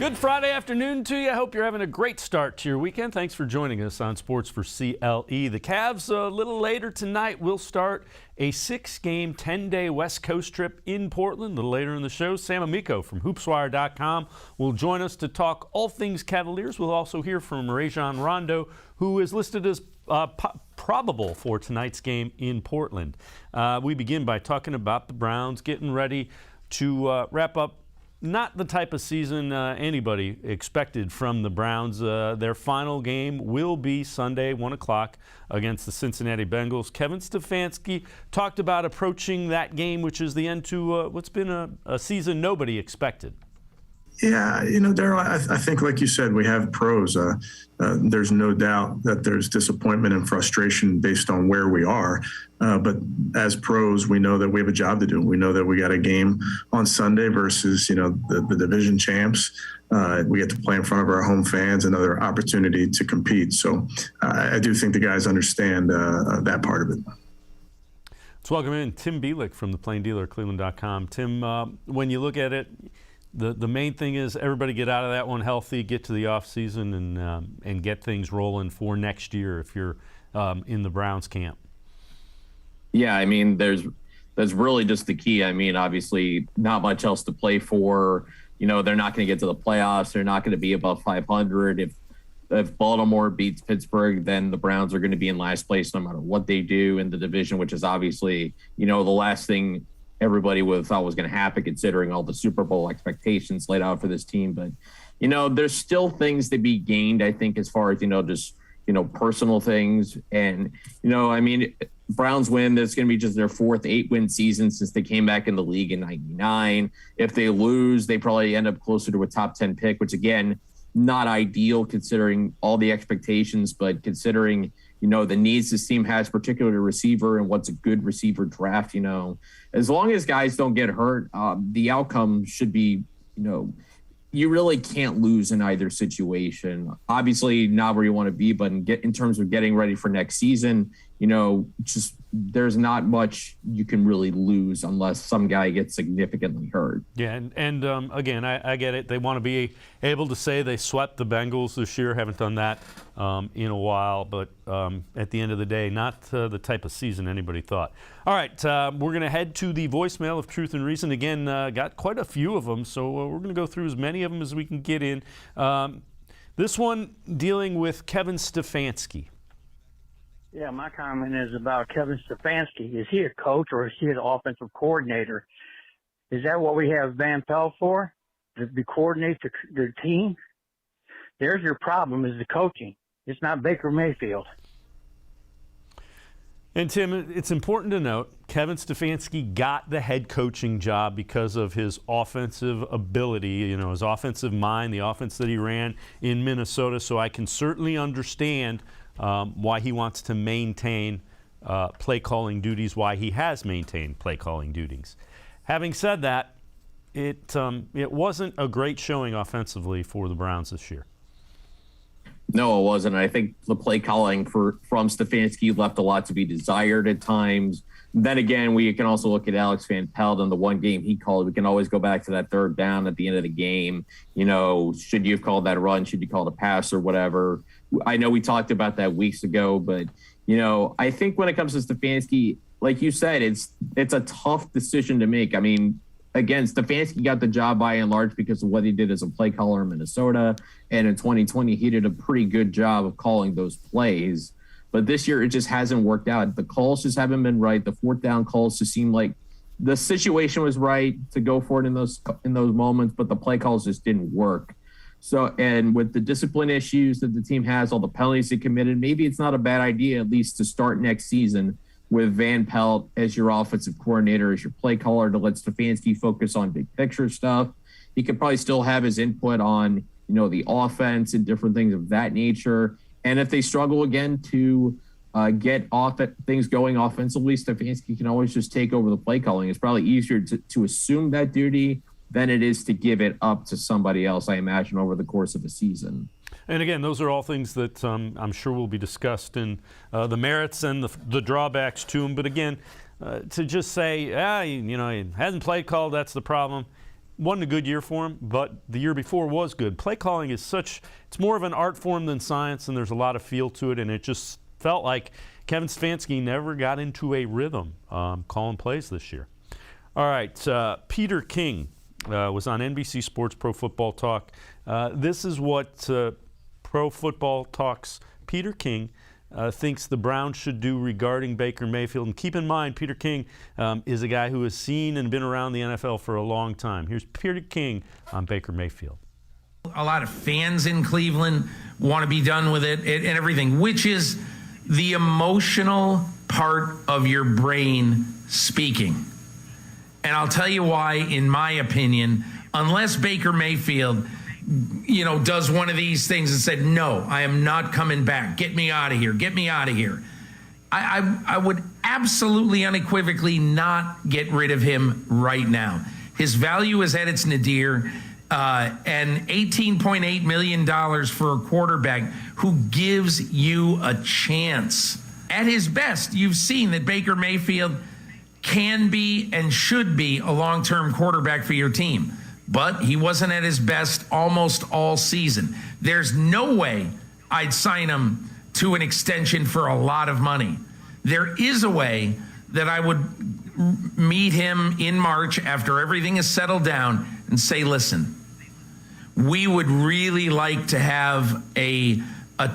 Good Friday afternoon to you. I hope you're having a great start to your weekend. Thanks for joining us on Sports4CLE. The Cavs, a little later tonight, will start a 6-game, 10-day West Coast trip in Portland. A little later in the show, Sam Amico from hoopswire.com will join us to talk all things Cavaliers. We'll also hear from Rajon Rondo, who is listed as probable for tonight's game in Portland. We begin by talking about the Browns getting ready to wrap up not the type of season anybody expected from the Browns. Their final game will be Sunday, 1 o'clock, against the Cincinnati Bengals. Kevin Stefanski talked about approaching that game, which is the end to what's been a season nobody expected. Yeah, Daryl, I think, like you said, we have pros. There's no doubt that there's disappointment and frustration based on where we are. But as pros, we know that we have a job to do. We know that we got a game on Sunday versus, the division champs. We get to play in front of our home fans, another opportunity to compete. So I do think the guys understand that part of it. Let's welcome in Tim Bielik from the Plain Dealer, cleveland.com. Tim, when you look at it, the main thing is everybody get out of that one healthy, get to the offseason, and get things rolling for next year if you're in the Browns camp. Yeah, I mean, that's really just the key. I mean, obviously, not much else to play for. They're not going to get to the playoffs. They're not going to be above 500. If Baltimore beats Pittsburgh, then the Browns are going to be in last place no matter what they do in the division, which is obviously, the last thing everybody would have thought was going to happen considering all the Super Bowl expectations laid out for this team. But, there's still things to be gained, I think, as far as, just, personal things. And, I mean, Browns win. That's going to be just their fourth 8-win season since they came back in the league in '99. If they lose, they probably end up closer to a top 10 pick, which, again, not ideal considering all the expectations, but considering, the needs this team has, particularly a receiver and what's a good receiver draft, as long as guys don't get hurt, the outcome should be, you really can't lose in either situation. Obviously not where you want to be, but in terms of getting ready for next season, just there's not much you can really lose unless some guy gets significantly hurt. Yeah, and again, I get it. They want to be able to say they swept the Bengals this year. Haven't done that in a while, but at the end of the day, not the type of season anybody thought. All right, we're going to head to the voicemail of Truth and Reason. Again, got quite a few of them, so we're going to go through as many of them as we can get in. This one dealing with Kevin Stefanski. Yeah, my comment is about Kevin Stefanski. Is he a coach or is he an offensive coordinator? Is that what we have Van Pelt for? To coordinate the team? There's your problem, is the coaching. It's not Baker Mayfield. And Tim, it's important to note, Kevin Stefanski got the head coaching job because of his offensive ability, his offensive mind, the offense that he ran in Minnesota. So I can certainly understand why he wants to maintain play calling duties, why he has maintained play calling duties. Having said that, it wasn't a great showing offensively for the Browns this year. No, it wasn't. I think the play calling from Stefanski left a lot to be desired at times. Then again, we can also look at Alex Van Pelt and the one game he called. We can always go back to that third down at the end of the game. Should you have called that a run? Should you call it a pass or whatever? I know we talked about that weeks ago, but, I think when it comes to Stefanski, like you said, it's a tough decision to make. I mean, again, Stefanski got the job by and large because of what he did as a play caller in Minnesota. And in 2020, he did a pretty good job of calling those plays. But this year, it just hasn't worked out. The calls just haven't been right. The fourth down calls just seem like the situation was right to go for it in those moments, but the play calls just didn't work. So, and with the discipline issues that the team has, all the penalties they committed, maybe it's not a bad idea, at least to start next season with Van Pelt as your offensive coordinator, as your play caller, to let Stefanski focus on big picture stuff. He could probably still have his input on, the offense and different things of that nature. And if they struggle again to get things going offensively, Stefanski can always just take over the play calling. It's probably easier to assume that duty than it is to give it up to somebody else, I imagine, over the course of a season. And again, those are all things that I'm sure will be discussed in the merits and the drawbacks to them. But again, to just say, he hasn't played called, that's the problem. wasn't a good year for him, but the year before was good. Play calling is it's more of an art form than science, and there's a lot of feel to it, and it just felt like Kevin Stefanski never got into a rhythm calling plays this year. All right, Peter King was on NBC Sports Pro Football Talk. This is what Pro Football Talk's Peter King thinks the Browns should do regarding Baker Mayfield. And keep in mind, Peter King is a guy who has seen and been around the NFL for a long time. Here's Peter King on Baker Mayfield. A lot of fans in Cleveland want to be done with it and everything, which is the emotional part of your brain speaking. And I'll tell you why, in my opinion, unless Baker Mayfield, does one of these things and said, no, I am not coming back. Get me out of here. Get me out of here. I would absolutely unequivocally not get rid of him right now. His value is at its nadir. And $18.8 million for a quarterback who gives you a chance. At his best, you've seen that Baker Mayfield can be and should be a long-term quarterback for your team. But he wasn't at his best almost all season. There's no way I'd sign him to an extension for a lot of money. There is a way that I would meet him in March after everything is settled down and say, listen, we would really like to have a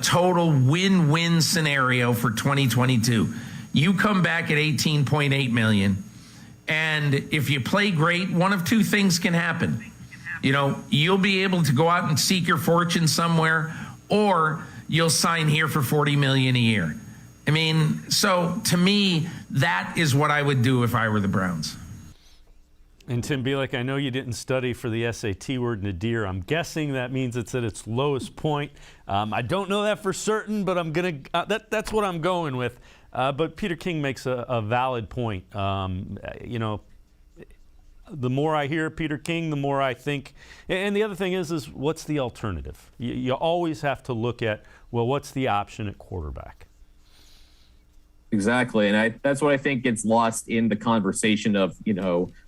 total win-win scenario for 2022. You come back at $18.8 million, and if you play great, one of two things can happen. You'll be able to go out and seek your fortune somewhere, or you'll sign here for $40 million a year. So to me, that is what I would do if I were the Browns. And Tim Bielik, I know you didn't study for the SAT word nadir. I'm guessing that means it's at its lowest point. I don't know that for certain, but that's what I'm going with. But Peter King makes a valid point. The more I hear Peter King, the more I think. And the other thing is what's the alternative? You always have to look at, what's the option at quarterback? Exactly. And that's what I think gets lost in the conversation of,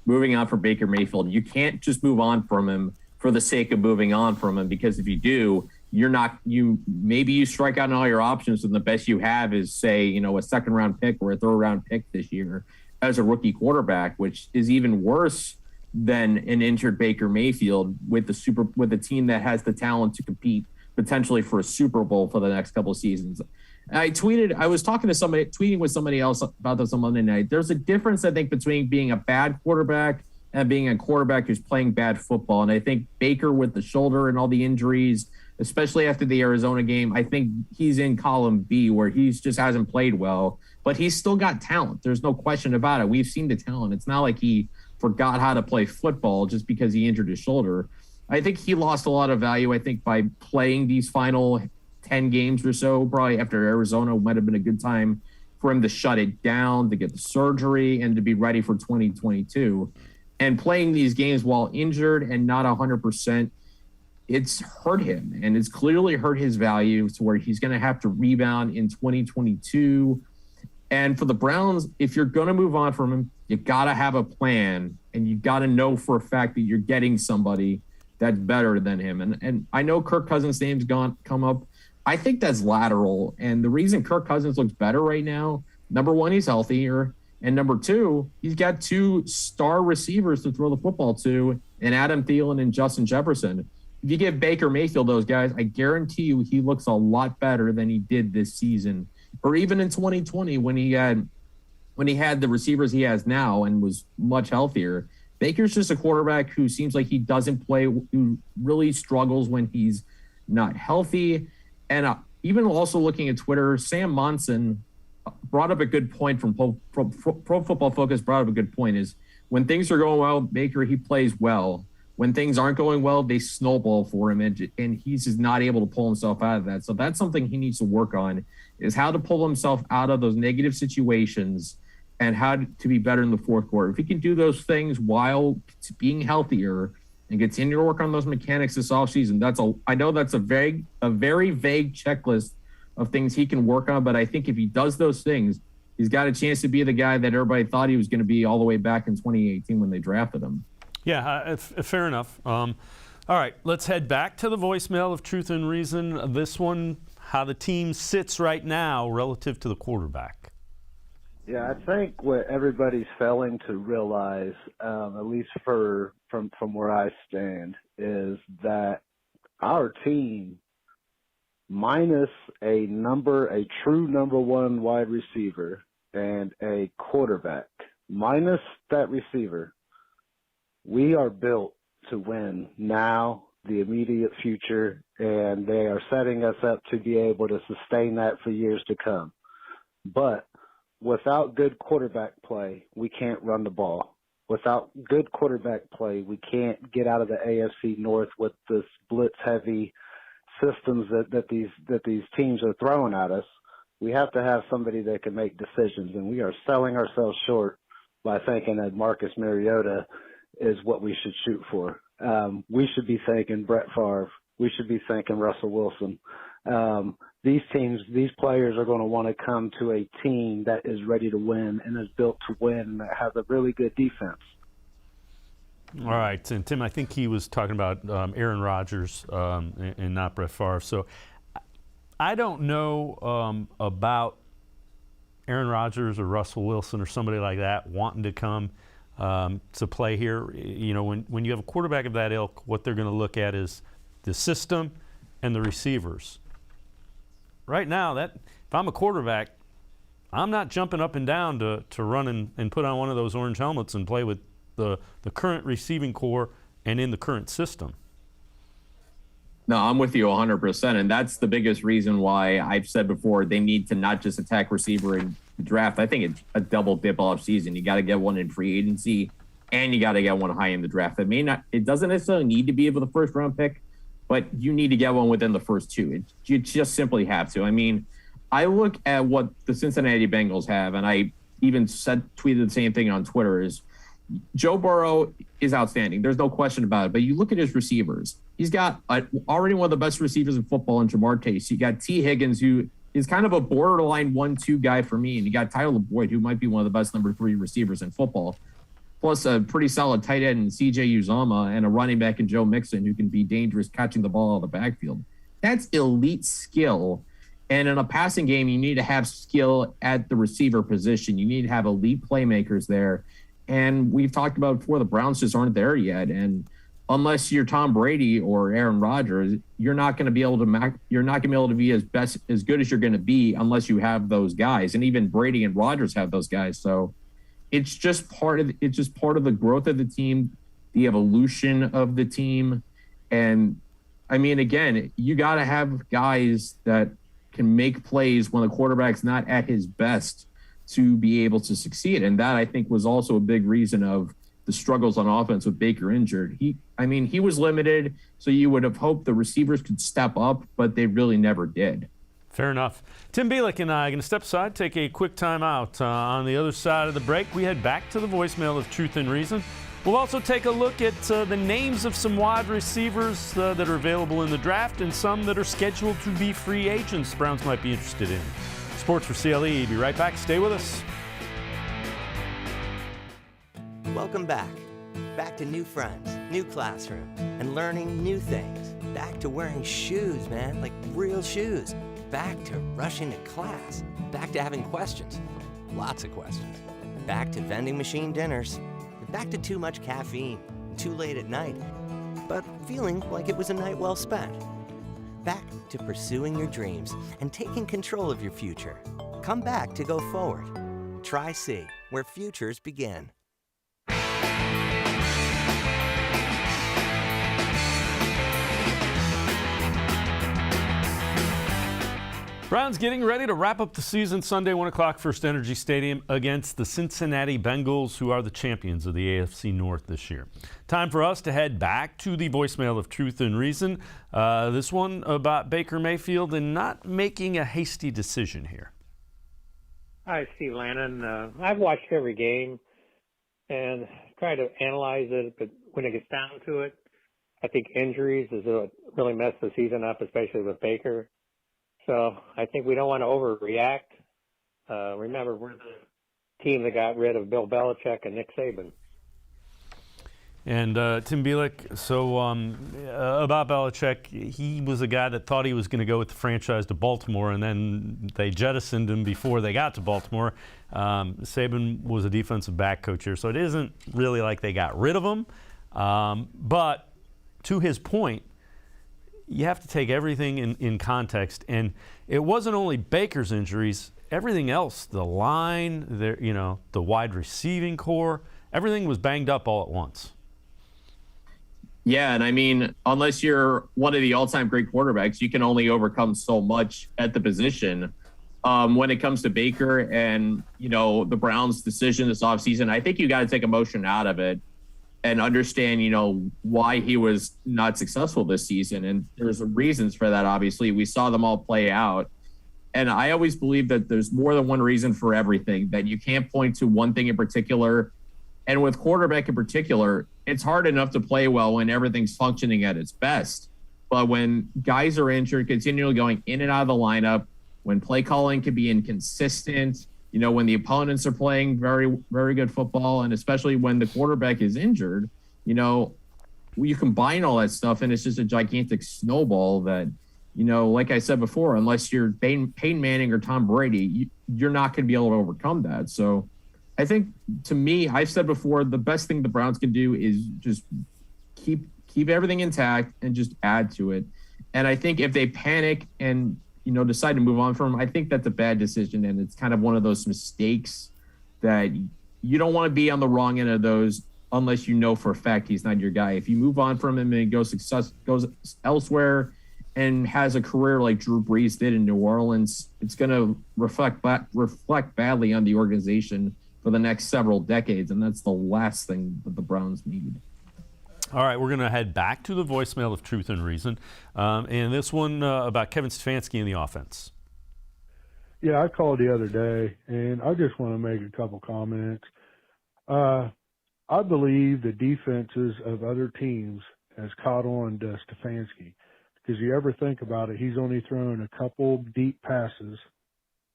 moving on from Baker Mayfield. You can't just move on from him for the sake of moving on from him, because if you do, maybe you strike out on all your options and the best you have is, say, a second round pick or a third round pick this year as a rookie quarterback, which is even worse than an injured Baker Mayfield with a team that has the talent to compete potentially for a Super Bowl for the next couple of seasons. I was tweeting with somebody else about this on Monday night. There's a difference, I think, between being a bad quarterback and being a quarterback who's playing bad football. And I think Baker, with the shoulder and all the injuries, especially after the Arizona game, I think he's in column B, where he just hasn't played well, but he's still got talent. There's no question about it. We've seen the talent. It's not like he forgot how to play football just because he injured his shoulder. I think he lost a lot of value, by playing these final 10 games or so, probably after Arizona might have been a good time for him to shut it down, to get the surgery, and to be ready for 2022. And playing these games while injured and not 100%, it's hurt him, and it's clearly hurt his value to where he's going to have to rebound in 2022. And for the Browns, if you're going to move on from him, you got to have a plan, and you got to know for a fact that you're getting somebody that's better than him. And I know Kirk Cousins' name's come up. I think that's lateral. And the reason Kirk Cousins looks better right now, number one, he's healthier. And number two, he's got two star receivers to throw the football to, and Adam Thielen and Justin Jefferson. If you give Baker Mayfield those guys, I guarantee you he looks a lot better than he did this season, or even in 2020 when he had the receivers he has now and was much healthier. Baker's just a quarterback who seems like he doesn't play, who really struggles when he's not healthy. And even also looking at Twitter, Sam Monson brought up a good point from Pro Football Focus, brought up a good point, is when things are going well, Baker, he plays well. When things aren't going well, they snowball for him, and he's just not able to pull himself out of that. So that's something he needs to work on, is how to pull himself out of those negative situations and how to be better in the fourth quarter. If he can do those things while being healthier and continue to work on those mechanics this offseason, I know that's a very vague checklist of things he can work on, but I think if he does those things, he's got a chance to be the guy that everybody thought he was going to be all the way back in 2018 when they drafted him. Yeah, fair enough. All right, let's head back to the voicemail of Truth and Reason. This one, how the team sits right now relative to the quarterback. Yeah, I think what everybody's failing to realize, at least from where I stand, is that our team, minus a true number one wide receiver and a quarterback, minus that receiver, we are built to win now, the immediate future, and they are setting us up to be able to sustain that for years to come. But without good quarterback play, we can't run the ball. Without good quarterback play, we can't get out of the AFC North with this blitz-heavy systems that these teams are throwing at us. We have to have somebody that can make decisions, and we are selling ourselves short by thinking that Marcus Mariota is what we should shoot for. We should be thinking Brett Favre. We should be thinking Russell Wilson. These players are going to want to come to a team that is ready to win and is built to win and that has a really good defense. All right, and Tim, I think he was talking about Aaron Rodgers and not Brett Favre. So I don't know about Aaron Rodgers or Russell Wilson or somebody like that wanting to come to play here. You know, when you have a quarterback of that ilk, what they're going to look at is the system and the receivers. Right now, if I'm a quarterback, I'm not jumping up and down to run and put on one of those orange helmets and play with the current receiving core and in the current system. No, I'm with you 100%. And that's the biggest reason why I've said before they need to not just attack receiver in the draft. I think it's a double dip off season. You got to get one in free agency and you got to get one high in the draft. It doesn't necessarily need to be with the first round pick, but you need to get one within the first two. You just simply have to. I mean, I look at what the Cincinnati Bengals have, and I even tweeted the same thing on Twitter, is Joe Burrow is outstanding. There's no question about it. But you look at his receivers. He's got already one of the best receivers in football in Jamar Chase. You got T. Higgins, who is kind of a borderline 1-2 guy for me. And you got Tyler Boyd, who might be one of the best number 3 receivers in football. Plus a pretty solid tight end in C.J. Uzomah and a running back in Joe Mixon who can be dangerous catching the ball out of the backfield. That's elite skill. And in a passing game, you need to have skill at the receiver position. You need to have elite playmakers there. And we've talked about before, the Browns just aren't there yet. And unless you're Tom Brady or Aaron Rodgers, you're not going to be able to be as good as you're going to be unless you have those guys. And even Brady and Rodgers have those guys. So it's just part of the growth of the team, the evolution of the team. And I mean, again, you got to have guys that can make plays when the quarterback's not at his best to be able to succeed. And that, I think, was also a big reason of the struggles on offense with Baker injured. He was limited, so you would have hoped the receivers could step up, but they really never did. Fair enough. Tim Bielik and I are going to step aside, take a quick time out. On the other side of the break, we head back to the voicemail of Truth and Reason. We'll also take a look at the names of some wide receivers that are available in the draft and some that are scheduled to be free agents the Browns might be interested in. Sports4CLE. Be right back. Stay with us. Welcome back. Back to new friends, new classroom, and learning new things. Back to wearing shoes, man, like real shoes. Back to rushing to class. Back to having questions. Lots of questions. Back to vending machine dinners. Back to too much caffeine, too late at night, but feeling like it was a night well spent. Back to pursuing your dreams and taking control of your future. Come back to go forward. Tric-c, where futures begin. Browns getting ready to wrap up the season Sunday, 1 o'clock, First Energy Stadium against the Cincinnati Bengals, who are the champions of the AFC North this year. Time for us to head back to the voicemail of Truth and Reason. This one about Baker Mayfield and not making a hasty decision here. Hi, Steve Lannon. I've watched every game and tried to analyze it, but when it gets down to it, I think injuries is what really messed the season up, especially with Baker. So I think we don't want to overreact. Remember, we're the team that got rid of Bill Belichick and Nick Saban. And Tim Bielik, so about Belichick, he was a guy that thought he was going to go with the franchise to Baltimore, and then they jettisoned him before they got to Baltimore. Saban was a defensive back coach here, so it isn't really like they got rid of him. But to his point, you have to take everything in context, and it wasn't only Baker's injuries. Everything else, the line, the wide receiving core, everything was banged up all at once. Yeah, and I mean, unless you're one of the all-time great quarterbacks, you can only overcome so much at the position. When it comes to Baker and, the Browns' decision this offseason, I think you got to take emotion out of it and understand, why he was not successful this season. And there's reasons for that, obviously. We saw them all play out. And I always believe that there's more than one reason for everything, that you can't point to one thing in particular. And with quarterback in particular, it's hard enough to play well when everything's functioning at its best. But when guys are injured, continually going in and out of the lineup, when play calling can be inconsistent, when the opponents are playing very, very good football, and especially when the quarterback is injured, you combine all that stuff, and it's just a gigantic snowball that, like I said before, unless you're Peyton Manning or Tom Brady, you're not going to be able to overcome that. So I think, to me, I've said before, the best thing the Browns can do is just keep everything intact and just add to it. And I think if they panic and, decide to move on from him, I think that's a bad decision. And it's kind of one of those mistakes that you don't want to be on the wrong end of those unless you know for a fact he's not your guy. If you move on from him and goes elsewhere and has a career like Drew Brees did in New Orleans, it's going to reflect badly on the organization for the next several decades, and that's the last thing that the Browns need. All right, we're going to head back to the voicemail of Truth and Reason, and this one about Kevin Stefanski and the offense. Yeah, I called the other day, and I just want to make a couple comments. I believe the defenses of other teams has caught on to Stefanski, because you ever think about it, he's only thrown a couple deep passes,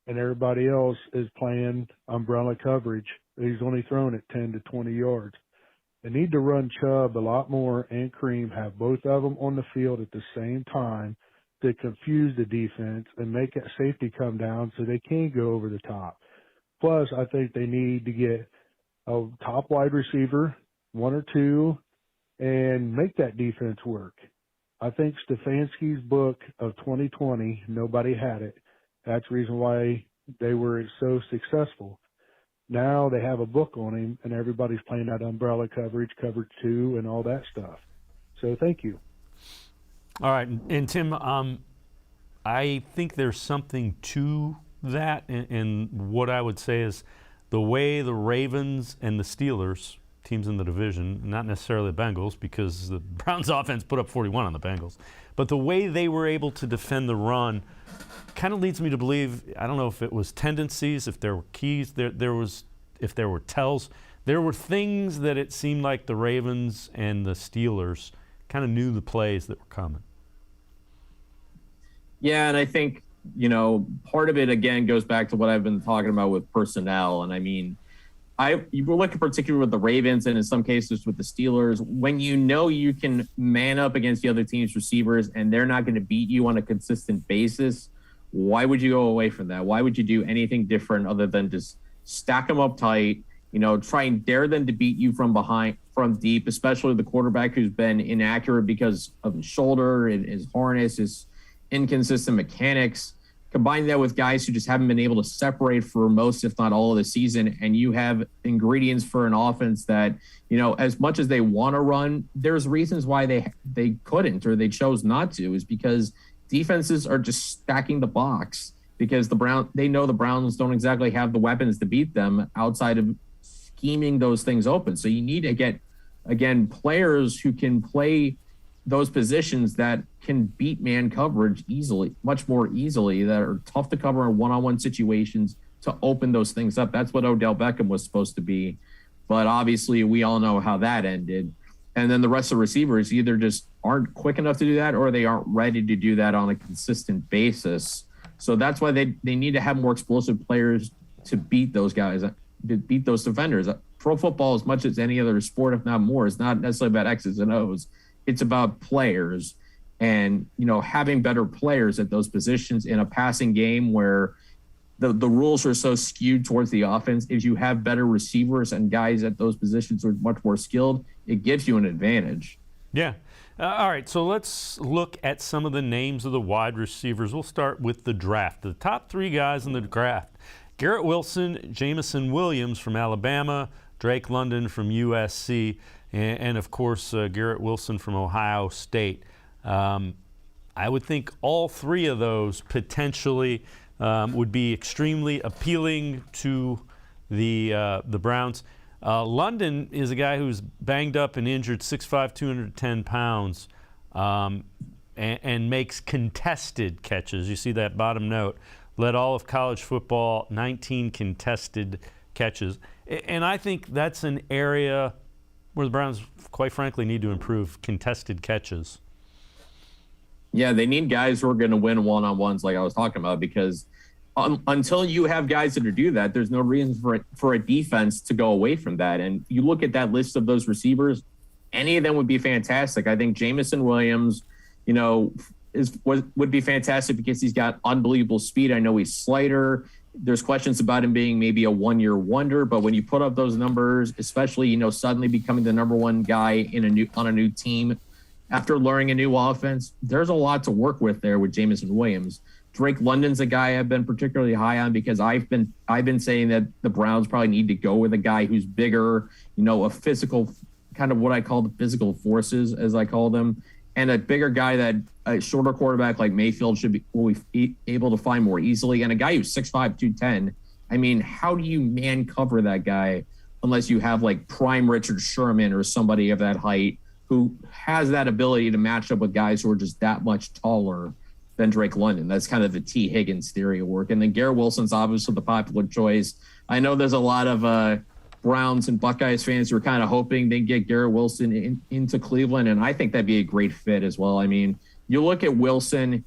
and everybody else is playing umbrella coverage. He's only thrown it 10 to 20 yards. They need to run Chubb a lot more and Kareem, have both of them on the field at the same time to confuse the defense and make that safety come down so they can go over the top. Plus, I think they need to get a top wide receiver, one or two, and make that defense work. I think Stefanski's book of 2020, nobody had it. That's the reason why they were so successful. Now they have a book on him, and everybody's playing that umbrella coverage, cover two, and all that stuff. So thank you. All right. And Tim, I think there's something to that. And what I would say is the way the Ravens and the Steelers, teams in the division, not necessarily the Bengals, because the Browns offense put up 41 on the Bengals, but the way they were able to defend the run kind of leads me to believe, I don't know if it was tendencies, if there were keys, if there were tells. There were things that it seemed like the Ravens and the Steelers kind of knew the plays that were coming. Yeah, and I think, part of it, again, goes back to what I've been talking about with personnel. And I mean, you look at particularly with the Ravens and in some cases with the Steelers, when you can man up against the other team's receivers and they're not going to beat you on a consistent basis, why would you go away from that? Why would you do anything different other than just stack them up tight, try and dare them to beat you from behind, from deep, especially the quarterback who's been inaccurate because of his shoulder and his harness, his inconsistent mechanics. Combine that with guys who just haven't been able to separate for most, if not all of the season, and you have ingredients for an offense that, as much as they want to run, there's reasons why they couldn't or they chose not to, is because defenses are just stacking the box because they know the Browns don't exactly have the weapons to beat them outside of scheming those things open. So you need to get, again, players who can play those positions that can beat man coverage easily, much more easily, that are tough to cover in one-on-one situations to open those things up. That's what Odell Beckham was supposed to be. But obviously we all know how that ended. And then the rest of the receivers either just aren't quick enough to do that or they aren't ready to do that on a consistent basis. So that's why they need to have more explosive players to beat those guys, to beat those defenders. pro football, as much as any other sport, if not more, is not necessarily about X's and O's. It's about players and, having better players at those positions in a passing game where the rules are so skewed towards the offense. If you have better receivers and guys at those positions who are much more skilled, it gives you an advantage. Yeah. All right, so let's look at some of the names of the wide receivers. We'll start with the draft. The top 3 guys in the draft: Garrett Wilson, Jameson Williams from Alabama, Drake London from USC, and of course, Garrett Wilson from Ohio State. I would think all 3 of those potentially would be extremely appealing to the Browns. London is a guy who's banged up and injured, 6'5", 210 pounds, and makes contested catches. You see that bottom note. Led all of college football, 19 contested catches. And I think that's an area where the Browns, quite frankly, need to improve contested catches. Yeah, they need guys who are going to win one-on-ones like I was talking about, because until you have guys that do that, there's no reason for a defense to go away from that. And you look at that list of those receivers, any of them would be fantastic. I think Jameson Williams, would be fantastic because he's got unbelievable speed. I know he's slighter. There's questions about him being maybe a one-year wonder, but when you put up those numbers, especially, suddenly becoming the number 1 guy on a new team after learning a new offense, there's a lot to work with there with Jameson Williams. Drake London's a guy I've been particularly high on because I've been saying that the Browns probably need to go with a guy who's bigger, a physical, kind of what I call the physical forces, as I call them, and a bigger guy that a shorter quarterback like Mayfield will be able to find more easily. And a guy who's 6'5", 210, I mean, how do you man cover that guy unless you have like prime Richard Sherman or somebody of that height who has that ability to match up with guys who are just that much taller than Drake London? That's kind of the T. Higgins theory of work. And then Garrett Wilson's obviously the popular choice. I know there's a lot of Browns and Buckeyes fans who are kind of hoping they get Garrett Wilson into Cleveland, and I think that'd be a great fit as well. I mean, you look at Wilson,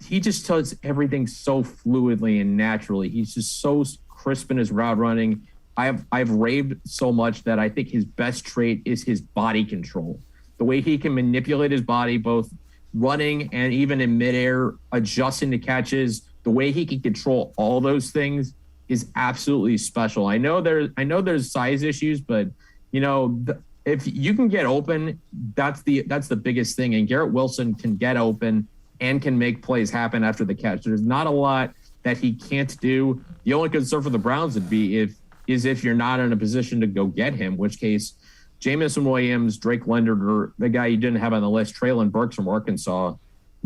he just does everything so fluidly and naturally. He's just so crisp in his route running. I've raved so much that I think his best trait is his body control. The way he can manipulate his body, both running and even in midair, adjusting to catches, the way he can control all those things is absolutely special. I know there's size issues, but if you can get open, that's the biggest thing. And Garrett Wilson can get open and can make plays happen after the catch. There's not a lot that he can't do. The only concern for the Browns would be if you're not in a position to go get him, which case Jameson Williams, Drake London, or the guy you didn't have on the list, Traylon Burks from Arkansas,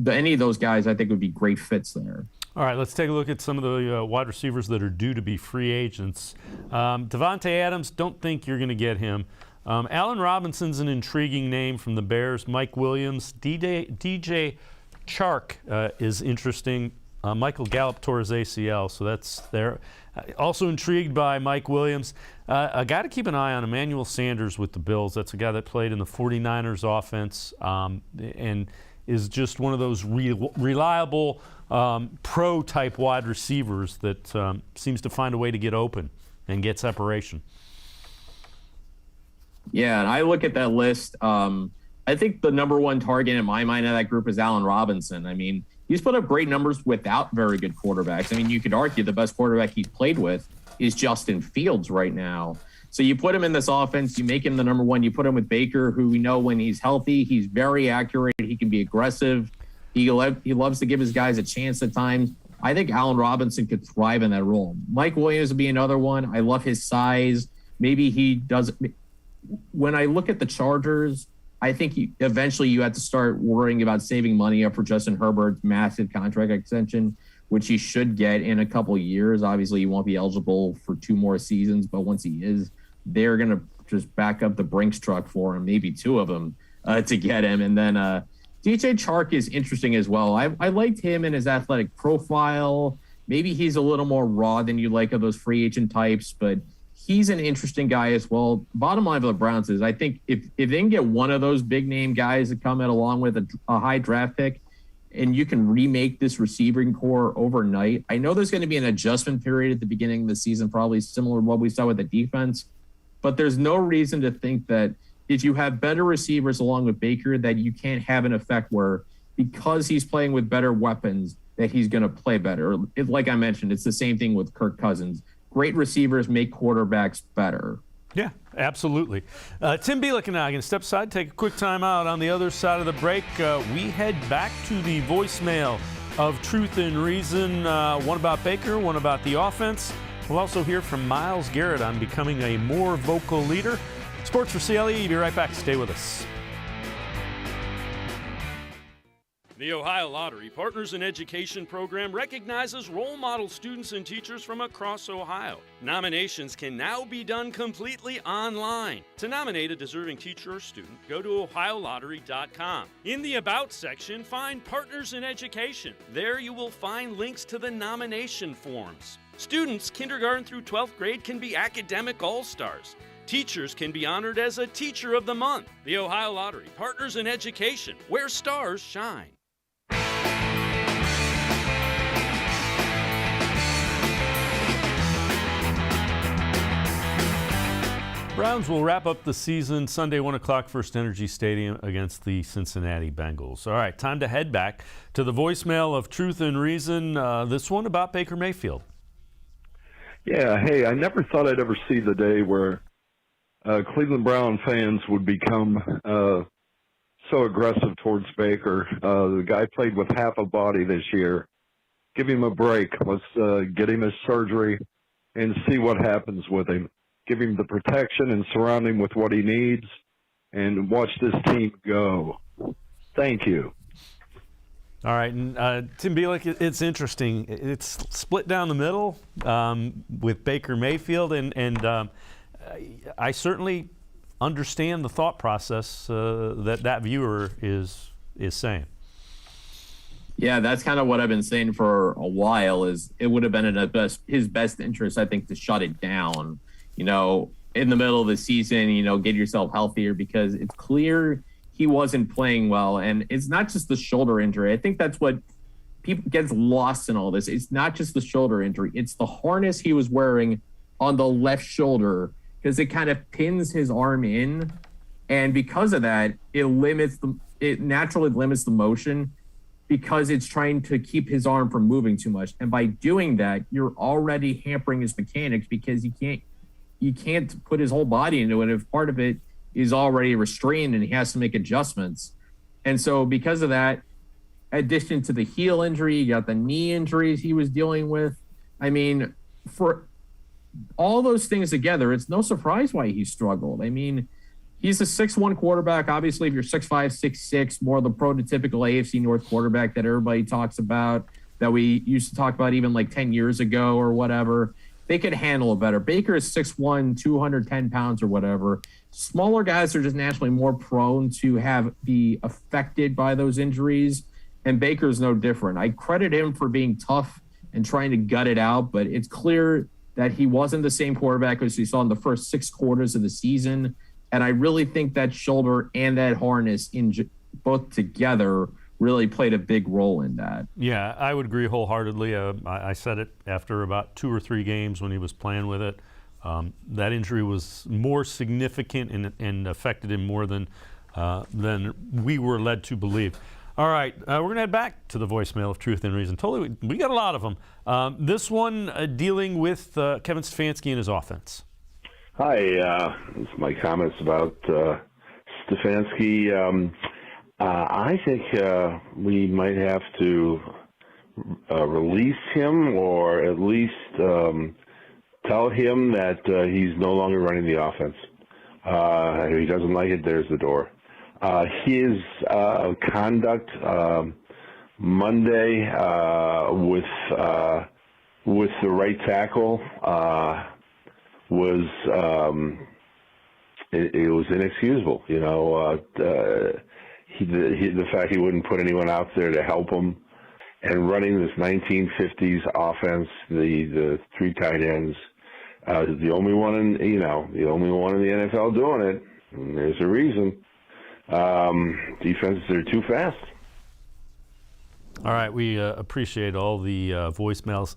any of those guys I think would be great fits there. All right, let's take a look at some of the wide receivers that are due to be free agents. Devontae Adams, don't think you're going to get him. Allen Robinson's an intriguing name from the Bears. Mike Williams. DJ Chark is interesting. Michael Gallup tore his ACL, so that's there. Also intrigued by Mike Williams. A guy to keep an eye on, Emmanuel Sanders with the Bills. That's a guy that played in the 49ers offense and is just one of those reliable pro-type wide receivers that seems to find a way to get open and get separation. Yeah, and I look at that list. I think the number 1 target in my mind of that group is Allen Robinson. I mean, he's put up great numbers without very good quarterbacks. I mean, you could argue the best quarterback he's played with is Justin Fields right now. So you put him in this offense, you make him the number 1, you put him with Baker, who we know when he's healthy, he's very accurate, he can be aggressive, he loves to give his guys a chance at times. I think Allen Robinson could thrive in that role. Mike Williams would be another one. I love his size. Maybe he does. When I look at the Chargers, I think eventually you have to start worrying about saving money up for Justin Herbert's massive contract extension, which he should get in a couple of years. Obviously, he won't be eligible for 2 more seasons, but once he is, they're going to just back up the Brinks truck for him, maybe 2 of them to get him. And then DJ Chark is interesting as well. I liked him and his athletic profile. Maybe he's a little more raw than you like of those free agent types, but he's an interesting guy as well. Bottom line for the Browns is I think if they can get one of those big name guys to come in along with a high draft pick, and you can remake this receiving core overnight. I know there's going to be an adjustment period at the beginning of the season, probably similar to what we saw with the defense. but there's no reason to think that if you have better receivers along with Baker, that you can't have an effect where because he's playing with better weapons, that he's going to play better. Like I mentioned, it's the same thing with Kirk Cousins. Great receivers make quarterbacks better. Yeah, absolutely. Tim Bielik and I are going to step aside, take a quick time out. On the other side of the break, we head back to the voicemail of Truth and Reason, one about Baker, one about the offense. We'll also hear from Myles Garrett on becoming a more vocal leader. Sports4CLE, be right back. Stay with us. The Ohio Lottery Partners in Education program recognizes role model students and teachers from across Ohio. Nominations can now be done completely online. To nominate a deserving teacher or student, go to ohiolottery.com. In the About section, find Partners in Education. There you will find links to the nomination forms. Students kindergarten through 12th grade can be academic all-stars. Teachers can be honored as a Teacher of the Month. The Ohio Lottery Partners in Education, where stars shine. Browns will wrap up the season Sunday, 1 o'clock, First Energy Stadium against the Cincinnati Bengals. All right, time to head back to the voicemail of Truth and Reason, this one about Baker Mayfield. Yeah, hey, I never thought I'd ever see the day where Cleveland Brown fans would become so aggressive towards Baker. The guy played with half a body this year. Give him a break. Let's get him his surgery and see what happens with him. Give him the protection and surround him with what he needs and watch this team go. Thank you. All right, and Tim Bielik, it's interesting. It's split down the middle with Baker Mayfield, and I certainly understand the thought process that viewer is saying. Yeah, that's kind of what I've been saying for a while. Is it would have been in his best interest, I think, to shut it down. In the middle of the season, get yourself healthier, because it's clear he wasn't playing well. And it's not just the shoulder injury. I think that's what people gets lost in all this. It's not just the shoulder injury. It's the harness he was wearing on the left shoulder, because it kind of pins his arm in. And because of that, it naturally limits the motion, because it's trying to keep his arm from moving too much. And by doing that, you're already hampering his mechanics, because you can't put his whole body into it if part of it is already restrained and he has to make adjustments. And so because of that, addition to the heel injury, you got the knee injuries he was dealing with. I mean, for all those things together, it's no surprise why he struggled. I mean, he's a 6'1" quarterback. Obviously, if you're 6'5", 6'6", more the prototypical AFC North quarterback that everybody talks about, that we used to talk about even like 10 years ago or whatever, they could handle it better. Baker is 6'1", 210 pounds or whatever. Smaller guys are just naturally more prone to be affected by those injuries, and Baker's no different. I credit him for being tough and trying to gut it out, but it's clear that he wasn't the same quarterback as we saw in the first 6 quarters of the season, and I really think that shoulder and that harness both together really played a big role in that. Yeah, I would agree wholeheartedly. I said it after about 2 or 3 games when he was playing with it. That injury was more significant and affected him more than we were led to believe. All right, we're going to head back to the voicemail of Truth and Reason. Totally, we got a lot of them. This one dealing with Kevin Stefanski and his offense. Hi, this is my comments about Stefanski. I think we might have to release him, or at least tell him that he's no longer running the offense. If he doesn't like it, there's the door. His conduct Monday with the right tackle was it was inexcusable. The fact he wouldn't put anyone out there to help him, and running this 1950s offense, the 3 tight ends, the only one in the NFL doing it. And there's a reason. Defenses are too fast. All right, we appreciate all the voicemails.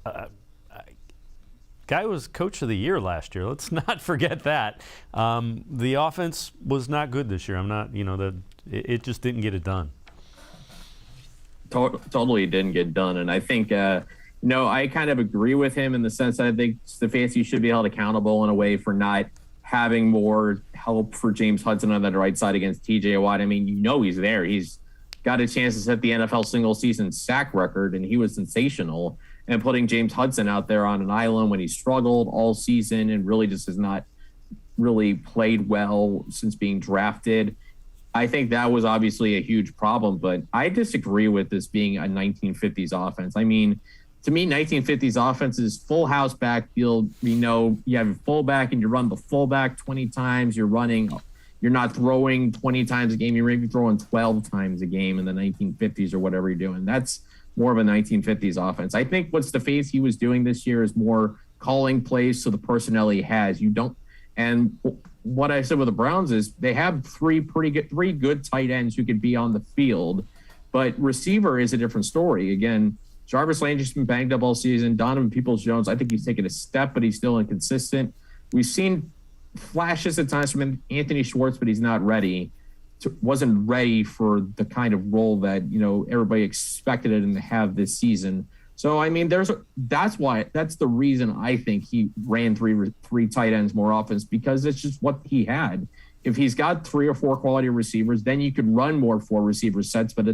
Guy was coach of the year last year. Let's not forget that. The offense was not good this year. It just didn't get it done. Totally didn't get done. And I think, I kind of agree with him in the sense that I think Stefanski should be held accountable in a way for not having more help for James Hudson on the right side against TJ Watt. I mean, he's there. He's got a chance to set the NFL single season sack record, and he was sensational. And putting James Hudson out there on an island when he struggled all season and really just has not really played well since being drafted. I think that was obviously a huge problem, but I disagree with this being a 1950s offense. I mean, to me, 1950s offense is full house backfield. You have a fullback and you run the fullback 20 times. You're not throwing 20 times a game. You're maybe throwing 12 times a game in the 1950s or whatever you're doing. That's more of a 1950s offense. I think what Stefanski was doing this year is more calling plays to the personnel he has. And what I said with the Browns is they have three good tight ends who could be on the field, but receiver is a different story. Again, Jarvis Landry's been banged up all season. Donovan Peoples-Jones, I think he's taken a step, but he's still inconsistent. We've seen flashes at times from Anthony Schwartz, but he's not ready. Wasn't ready for the kind of role that everybody expected him to have this season. So I mean, that's the reason I think he ran three tight ends more often, because it's just what he had. If he's got 3 or 4 quality receivers, then you could run more 4 receiver sets. But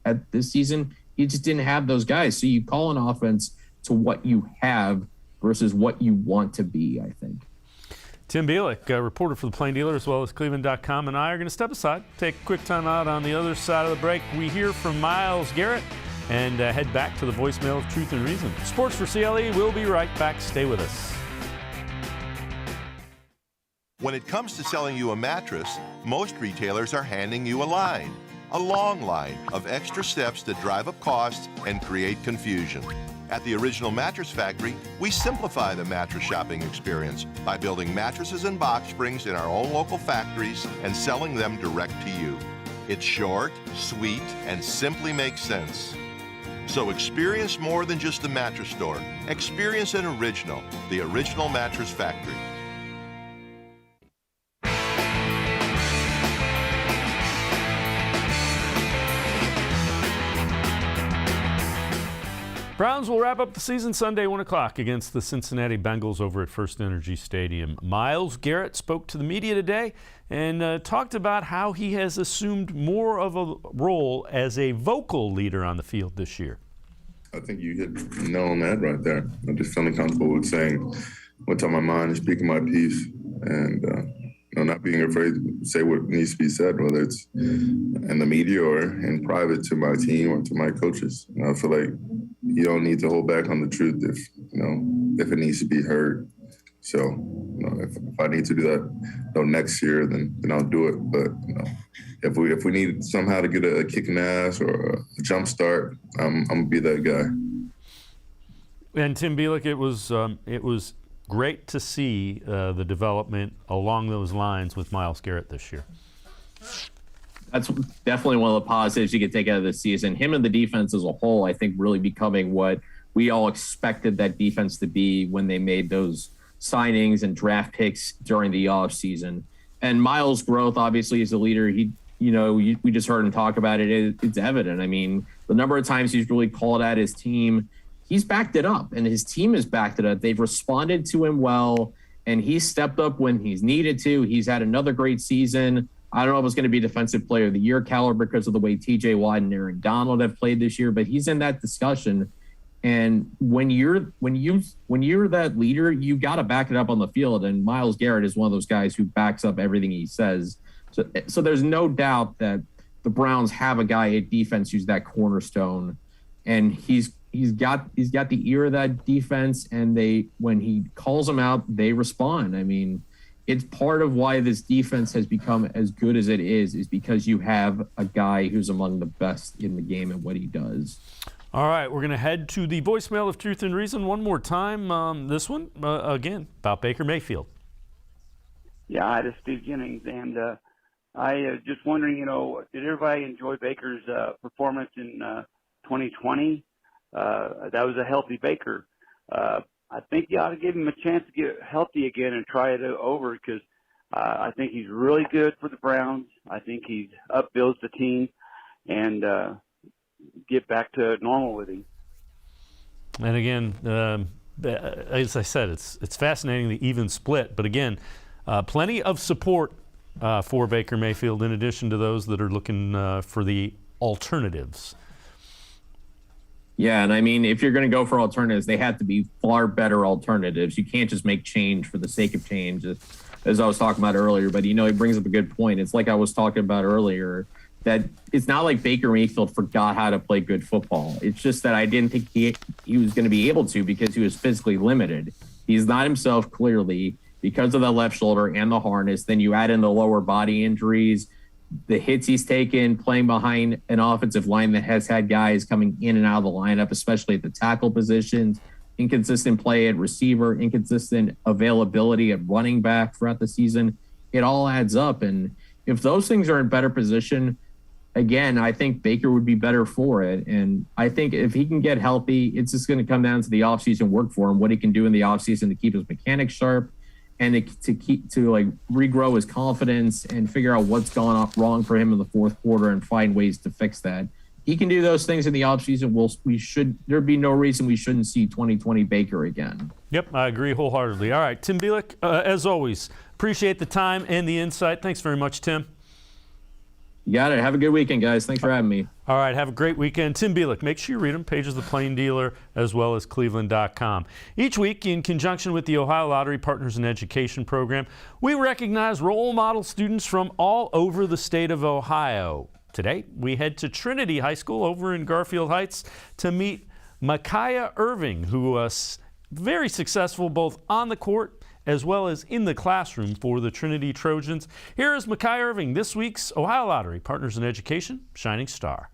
at this season, he just didn't have those guys. So you call an offense to what you have versus what you want to be, I think. Tim Bielik, a reporter for the Plain Dealer as well as cleveland.com, and I are going to step aside, take a quick time out. On the other side of the break, we hear from Myles Garrett and head back to the voicemail of Truth and Reason. Sports4CLE, we'll be right back. Stay with us. When it comes to selling you a mattress, most retailers are handing you a long line of extra steps that drive up costs and create confusion. At the Original Mattress Factory, we simplify the mattress shopping experience by building mattresses and box springs in our own local factories and selling them direct to you. It's short, sweet, and simply makes sense. So experience more than just the mattress store. Experience an original, the Original Mattress Factory. Browns will wrap up the season Sunday, 1 o'clock against the Cincinnati Bengals over at First Energy Stadium. Myles Garrett spoke to the media today and talked about how he has assumed more of a role as a vocal leader on the field this year. I think you hit the nail on the head right there. I'm just feeling comfortable with saying what's on my mind and speaking my piece, and not being afraid to say what needs to be said, whether it's in the media or in private to my team or to my coaches. I feel like you don't need to hold back on the truth if it needs to be heard. So, if I need to do that next year, then I'll do it. But if we need somehow to get a kick in the ass or a jump start, I'm gonna be that guy. And Tim Bielik, it was great to see the development along those lines with Myles Garrett this year. That's definitely one of the positives you can take out of the season. Him and the defense as a whole, I think, really becoming what we all expected that defense to be when they made those signings and draft picks during the offseason. And Myles' growth, obviously, as a leader, we just heard him talk about it. It's evident. I mean, the number of times he's really called out his team, he's backed it up, and his team has backed it up. They've responded to him well, and he's stepped up when he's needed to. He's had another great season. I don't know if it's going to be Defensive Player of the Year caliber because of the way TJ Watt and Aaron Donald have played this year, but he's in that discussion. And when you're that leader, you got to back it up on the field. And Myles Garrett is one of those guys who backs up everything he says. So there's no doubt that the Browns have a guy at defense who's that cornerstone, and he's got the ear of that defense. And when he calls them out, they respond. I mean, it's part of why this defense has become as good as it is because you have a guy who's among the best in the game at what he does. All right, we're going to head to the voicemail of Truth and Reason one more time. This one, again, about Baker Mayfield. Yeah, hi, this is Steve Jennings, and I just wondering, did everybody enjoy Baker's performance in 2020? That was a healthy Baker. I think you ought to give him a chance to get healthy again and try it over because I think he's really good for the Browns. I think he upbuilds the team and get back to normal with him. And again, as I said, it's fascinating, the even split. But again, plenty of support for Baker Mayfield in addition to those that are looking for the alternatives. Yeah, and I mean, if you're going to go for alternatives, they have to be far better alternatives. You can't just make change for the sake of change, as I was talking about earlier. But, he brings up a good point. It's like I was talking about earlier, that it's not like Baker Mayfield forgot how to play good football. It's just that I didn't think he was going to be able to because he was physically limited. He's not himself, clearly, because of the left shoulder and the harness. Then you add in the lower body injuries, the hits he's taken, playing behind an offensive line that has had guys coming in and out of the lineup, especially at the tackle positions, inconsistent play at receiver, inconsistent availability at running back throughout the season. It all adds up. And if those things are in better position, again, I think Baker would be better for it. And I think if he can get healthy, it's just going to come down to the offseason work for him, what he can do in the offseason to keep his mechanics sharp and to regrow his confidence and figure out what's gone wrong for him in the fourth quarter and find ways to fix that. He can do those things in the offseason. There'd be no reason we shouldn't see 2020 Baker again. Yep, I agree wholeheartedly. All right, Tim Bielik, as always, appreciate the time and the insight. Thanks very much, Tim. You got it. Have a good weekend, guys. Thanks for having me. All right, have a great weekend. Tim Bielik, make sure you read them, pages of the Plain Dealer, as well as cleveland.com. Each week, in conjunction with the Ohio Lottery Partners in Education program, we recognize role model students from all over the state of Ohio. Today, we head to Trinity High School over in Garfield Heights to meet Micaiah Irving, who was very successful both on the court as well as in the classroom for the Trinity Trojans. Here is Micaiah Irving, this week's Ohio Lottery Partners in Education Shining Star.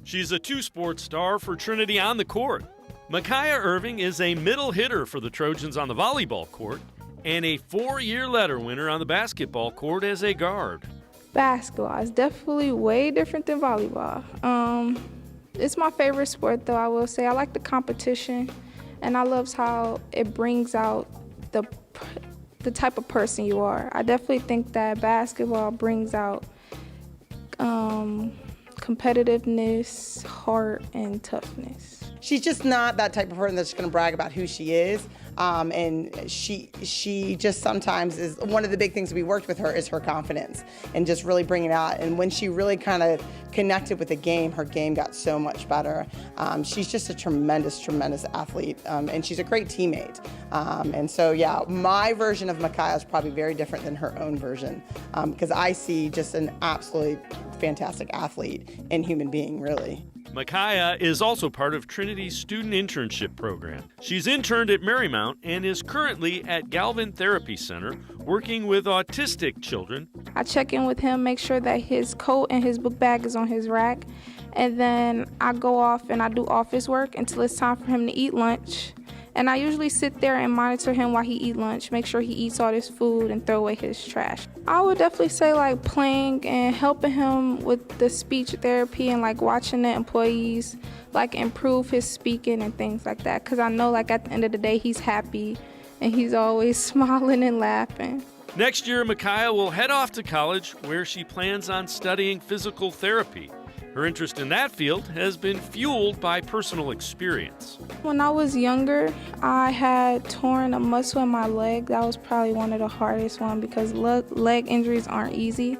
She's a two-sport star for Trinity on the court. Micaiah Irving is a middle hitter for the Trojans on the volleyball court and a 4-year letter winner on the basketball court as a guard. Basketball is definitely way different than volleyball. It's my favorite sport, though, I will say. I like the competition, and I love how it brings out the type of person you are. I definitely think that basketball brings out competitiveness, heart, and toughness. She's just not that type of person that's going to brag about who she is. And she just sometimes is, one of the big things we worked with her is her confidence and just really bringing it out. And when she really kind of connected with the game, her game got so much better. She's just a tremendous athlete, and she's a great teammate. And so, yeah, my version of Micaiah is probably very different than her own version, because I see just an absolutely fantastic athlete and human being, really. Micaiah is also part of Trinity's student internship program. She's interned at Marymount and is currently at Galvin Therapy Center working with autistic children. I check in with him, make sure that his coat and his book bag is on his rack, and then I go off and I do office work until it's time for him to eat lunch. And I usually sit there and monitor him while he eats lunch, make sure he eats all his food and throw away his trash. I would definitely say like playing and helping him with the speech therapy and like watching the employees like improve his speaking and things like that. Because I know like at the end of the day he's happy and he's always smiling and laughing. Next year, Micaiah will head off to college where she plans on studying physical therapy. Her interest in that field has been fueled by personal experience. When I was younger, I had torn a muscle in my leg. That was probably one of the hardest ones because leg injuries aren't easy.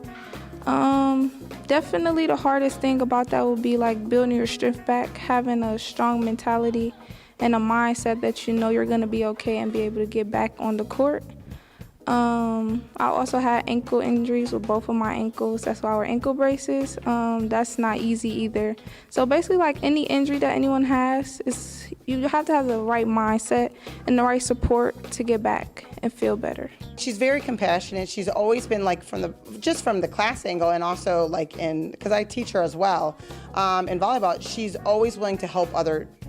Definitely the hardest thing about that would be like building your strength back, having a strong mentality and a mindset that you know you're going to be okay and be able to get back on the court. I also had ankle injuries with both of my ankles. That's why I wear ankle braces. That's not easy either. So basically, like any injury that anyone has, you have to have the right mindset and the right support to get back and feel better. She's very compassionate. She's always been like from the class angle, and also like because I teach her as well in volleyball. She's always willing to help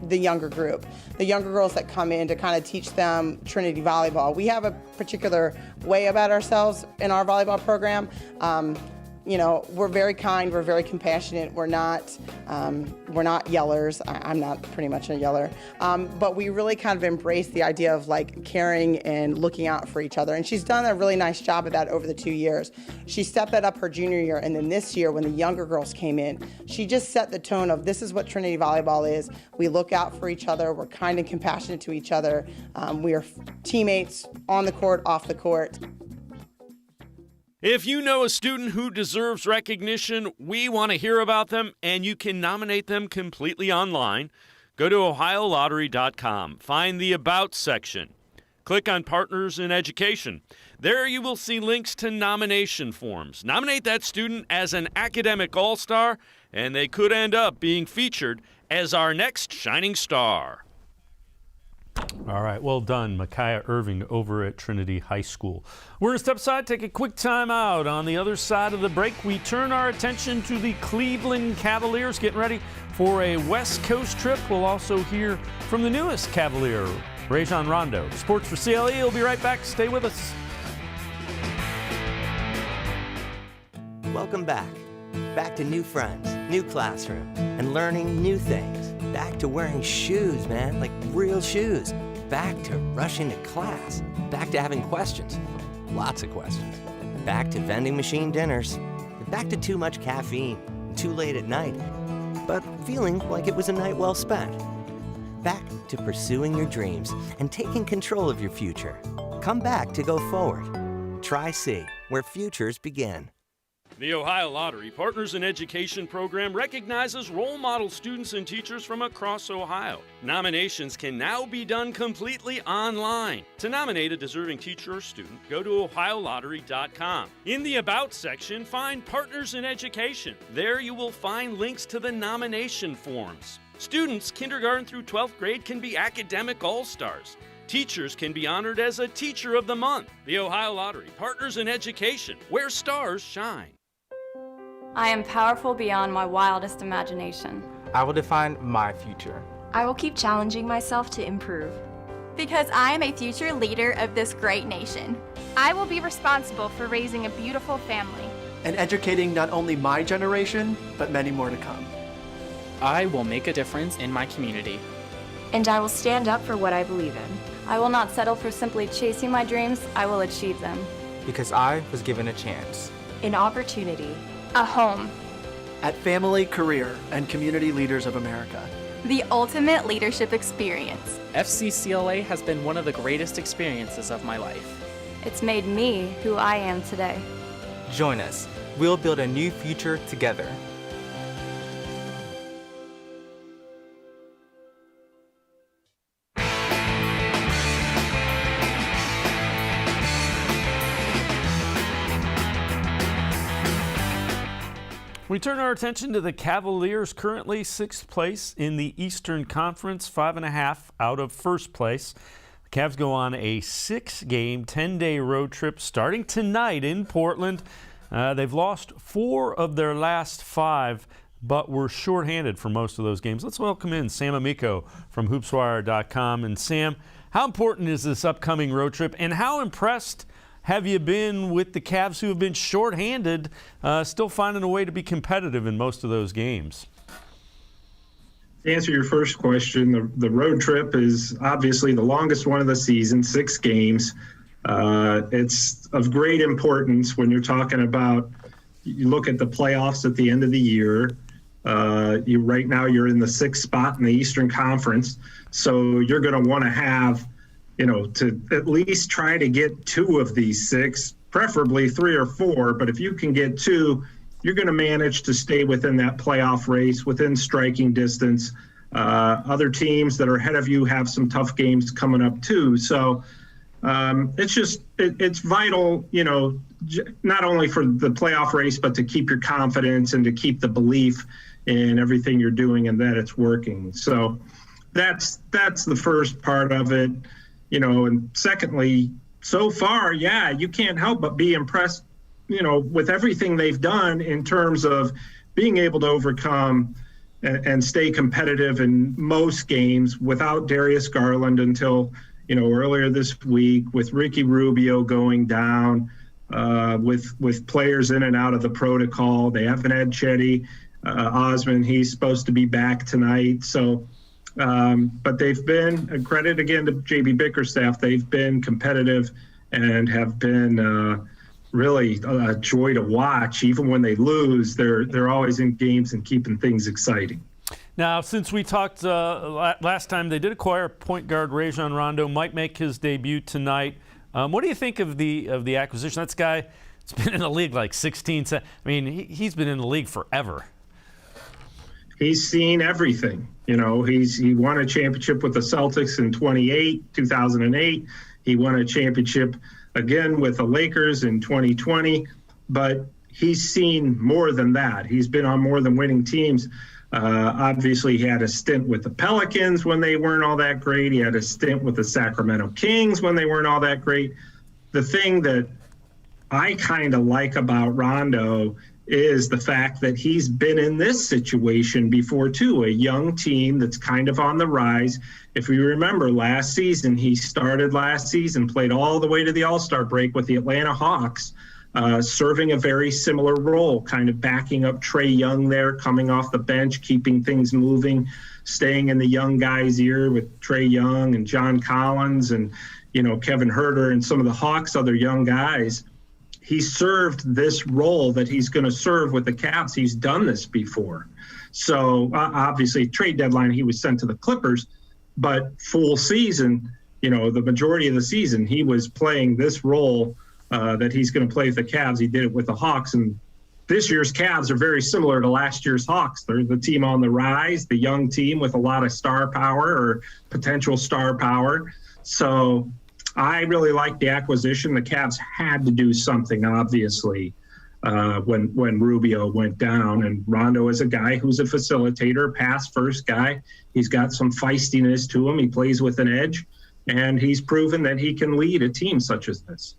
the younger group, the younger girls that come in to kind of teach them Trinity volleyball. We have a particular way about ourselves in our volleyball program. we're very kind, we're very compassionate, we're not yellers. I'm not pretty much a yeller, but we really kind of embrace the idea of like caring and looking out for each other. And she's done a really nice job of that over the 2 years. She stepped that up her junior year, and then this year when the younger girls came in, she just set the tone of this is what Trinity Volleyball is. We look out for each other, we're kind and compassionate to each other. We are teammates on the court, off the court. If you know a student who deserves recognition, we want to hear about them, and you can nominate them completely online. Go to OhioLottery.com. Find the About section. Click on Partners in Education. There you will see links to nomination forms. Nominate that student as an academic all-star, and they could end up being featured as our next shining star. All right, well done, Micaiah Irving over at Trinity High School. We're going to step aside, take a quick time out. On the other side of the break, we turn our attention to the Cleveland Cavaliers getting ready for a West Coast trip. We'll also hear from the newest Cavalier, Rajon Rondo. Sports4CLE will be right back. Stay with us. Welcome back. Back to new friends, new classroom, and learning new things. Back to wearing shoes, man, like real shoes. Back to rushing to class. Back to having questions. Lots of questions. Back to vending machine dinners. Back to too much caffeine. Too late at night. But feeling like it was a night well spent. Back to pursuing your dreams and taking control of your future. Come back to go forward. Tric-c, where futures begin. The Ohio Lottery Partners in Education program recognizes role model students and teachers from across Ohio. Nominations can now be done completely online. To nominate a deserving teacher or student, go to OhioLottery.com. In the About section, find Partners in Education. There you will find links to the nomination forms. Students, kindergarten through 12th grade, can be academic all-stars. Teachers can be honored as a Teacher of the Month. The Ohio Lottery Partners in Education, where stars shine. I am powerful beyond my wildest imagination. I will define my future. I will keep challenging myself to improve. Because I am a future leader of this great nation. I will be responsible for raising a beautiful family. And educating not only my generation, but many more to come. I will make a difference in my community. And I will stand up for what I believe in. I will not settle for simply chasing my dreams, I will achieve them. Because I was given a chance. An opportunity. A home. At Family, Career, and Community Leaders of America. The ultimate leadership experience. FCCLA has been one of the greatest experiences of my life. It's made me who I am today. Join us. We'll build a new future together. We turn our attention to the Cavaliers, currently 6th place in the Eastern Conference, 5.5 out of first place. The Cavs go on a 6-game, 10-day road trip starting tonight in Portland. They've lost 4 of their last 5, but were shorthanded for most of those games. Let's welcome in Sam Amico from hoopswire.com. And Sam, how important is this upcoming road trip, and how impressed have you been with the Cavs, who have been shorthanded, still finding a way to be competitive in most of those games? To answer your first question, the road trip is obviously the longest one of the season, 6 games. It's of great importance when you're talking about, you look at the playoffs at the end of the year. Right now you're in the 6th spot in the Eastern Conference, so you're going to want to have, to at least try to get 2 of these 6, preferably 3 or 4. But if you can get 2, you're going to manage to stay within that playoff race, within striking distance. Other teams that are ahead of you have some tough games coming up too. So it's vital, not only for the playoff race, but to keep your confidence and to keep the belief in everything you're doing and that it's working. So that's the first part of it. And secondly, so far, you can't help but be impressed, with everything they've done in terms of being able to overcome and stay competitive in most games without Darius Garland until, earlier this week, with Ricky Rubio going down. with players in and out of the protocol. They haven't had Chetty Osman. He's supposed to be back tonight. So, but they've been, a credit again to JB Bickerstaff, they've been competitive and have been really a joy to watch. Even when they lose, they're always in games and keeping things exciting. Now, since we talked last time, they did acquire point guard Rajon Rondo. Might make his debut tonight. What do you think of the acquisition? That's a guy that's been in the league like 16. I mean, he's been in the league forever. He's seen everything. You know, he won a championship with the Celtics in 2008. He won a championship again with the Lakers in 2020. But he's seen more than that. He's been on more than winning teams. Obviously, he had a stint with the Pelicans when they weren't all that great. He had a stint with the Sacramento Kings when they weren't all that great. The thing that I kind of like about Rondo is the fact that he's been in this situation before, too, a young team that's kind of on the rise. If we remember last season, he started last season, played all the way to the All-Star break with the Atlanta Hawks. Serving a very similar role, kind of backing up Trae Young there, coming off the bench, keeping things moving, staying in the young guy's ear with Trae Young and John Collins and, you know, Kevin Huerter and some of the Hawks' other young guys. He served this role that he's going to serve with the Cavs. He's done this before. So obviously, trade deadline, he was sent to the Clippers, but full season, you know, the majority of the season, he was playing this role that he's going to play with the Cavs. He did it with the Hawks, and this year's Cavs are very similar to last year's Hawks. They're the team on the rise, the young team with a lot of star power or potential star power. So I really like the acquisition. The Cavs had to do something, obviously, when Rubio went down. And Rondo is a guy who's a facilitator, pass-first guy. He's got some feistiness to him. He plays with an edge, and he's proven that he can lead a team such as this.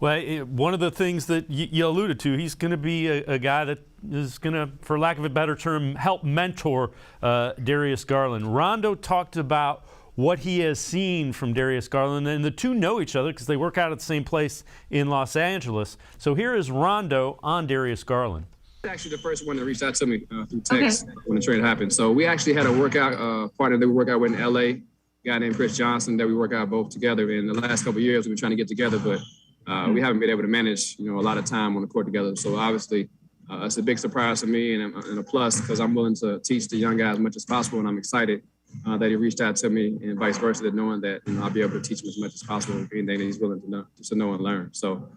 Well, one of the things that you alluded to, he's going to be a guy that is going to, for lack of a better term, help mentor Darius Garland. Rondo talked about what he has seen from Darius Garland, and the two know each other because they work out at the same place in Los Angeles. So here is Rondo on Darius Garland. Actually, the first one that reached out to me through text when the trade happened. So we actually had a workout partner that we work out with in LA, a guy named Chris Johnson, that we work out both together. In the last couple of years, we've been trying to get together, but we haven't been able to manage, you know, a lot of time on the court together. So obviously, it's a big surprise for me and a plus because I'm willing to teach the young guys as much as possible, and I'm excited that he reached out to me and vice versa, that knowing that, you know, I'll be able to teach him as much as possible, anything that he's willing to know and learn. So